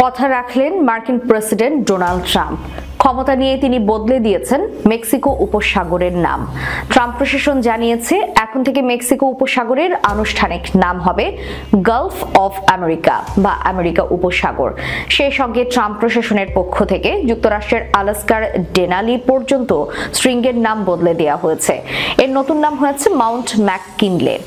কথা রাখলেন মার্কিন প্রেসিডেন্ট ডোনাল্ড ট্রাম্প। ক্ষমতা নিয়ে তিনি বদলে দিয়েছেন মেক্সিকো উপসাগরের নাম। ট্রাম্প প্রশাসন জানিয়েছে এখন থেকে মেক্সিকো উপসাগরের আনুষ্ঠানিক নাম হবে গালফ অফ আমেরিকা বা আমেরিকা উপসাগর। সেই সঙ্গে ট্রাম্প প্রশাসনের পক্ষ থেকে যুক্তরাষ্ট্রের আলাস্কার ডেনালি পর্যন্ত স্ট্রিংয়ের নাম বদলে দেওয়া হয়েছে। এর নতুন নাম হয়েছে মাউন্ট ম্যাককিনলে।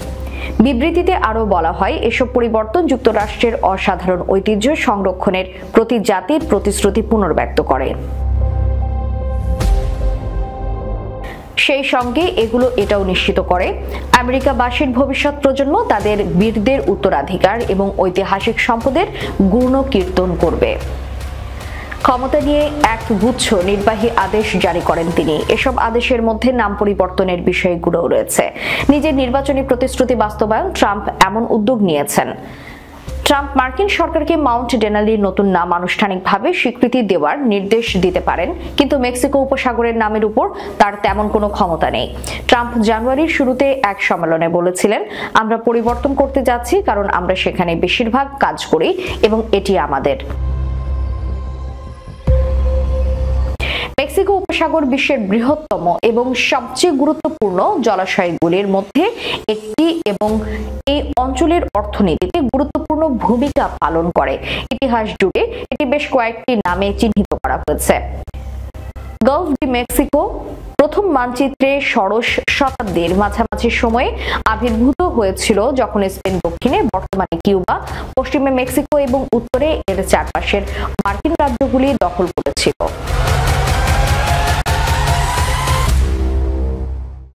বিবৃতিতে আরও বলা হয়, এসব পরিবর্তন যুক্তরাষ্ট্রের অসাধারণ ঐতিহ্য সংরক্ষণের প্রতি জাতির প্রতিশ্রুতি পুনর্ব্যক্ত করে। সেই সঙ্গে এগুলো এটাও নিশ্চিত করে আমেরিকাবাসীর ভবিষ্যৎ প্রজন্ম তাদের বীরদের উত্তরাধিকার এবং ঐতিহাসিক সম্পদের গুণকীর্তন করবে। ক্ষমতা নিয়ে এক গুচ্ছ নির্বাহী আদেশ জারি করেন তিনি। এসব আদেশের মধ্যে নাম পরিবর্তনের বিষয়গুলোও রয়েছে। নিজের নির্বাচনী প্রতিশ্রুতি বাস্তবায়ন ট্রাম্প এমন উদ্যোগ নিয়েছেন। ট্রাম্প মার্কিন সরকারকে মাউন্ট ডেনালির নতুন নাম আনুষ্ঠানিকভাবে স্বীকৃতি দেওয়ার নির্দেশ দিতে পারেন, কিন্তু মেক্সিকো উপসাগরের নামের উপর তার তেমন কোনো ক্ষমতা নেই। ট্রাম্প জানুয়ারির শুরুতে এক সম্মেলনে বলেছিলেন, আমরা পরিবর্তন করতে যাচ্ছি কারণ আমরা সেখানে বেশিরভাগ কাজ করি এবং এটি আমাদের। মেক্সিকো উপসাগর বিশ্বের বৃহত্তম এবং সবচেয়ে গুরুত্বপূর্ণ জলাশয়গুলির মধ্যে একটি এবং এই অঞ্চলের অর্থনীতিতে গুরুত্বপূর্ণ ভূমিকা পালন করে। ইতিহাস জুড়ে এটি বেশ কয়েকটি নামে চিহ্নিত করা হয়েছে। গালফ ডি মেক্সিকো প্রথম মানচিত্রে ষোড়শ শতাব্দীর মাঝামাঝি সময়ে আবির্ভূত হয়েছিল, যখন স্পেন দক্ষিণে বর্তমানে কিউবা, পশ্চিমে মেক্সিকো এবং উত্তরে এর চারপাশের মার্কিন রাজ্যগুলি দখল করেছিল।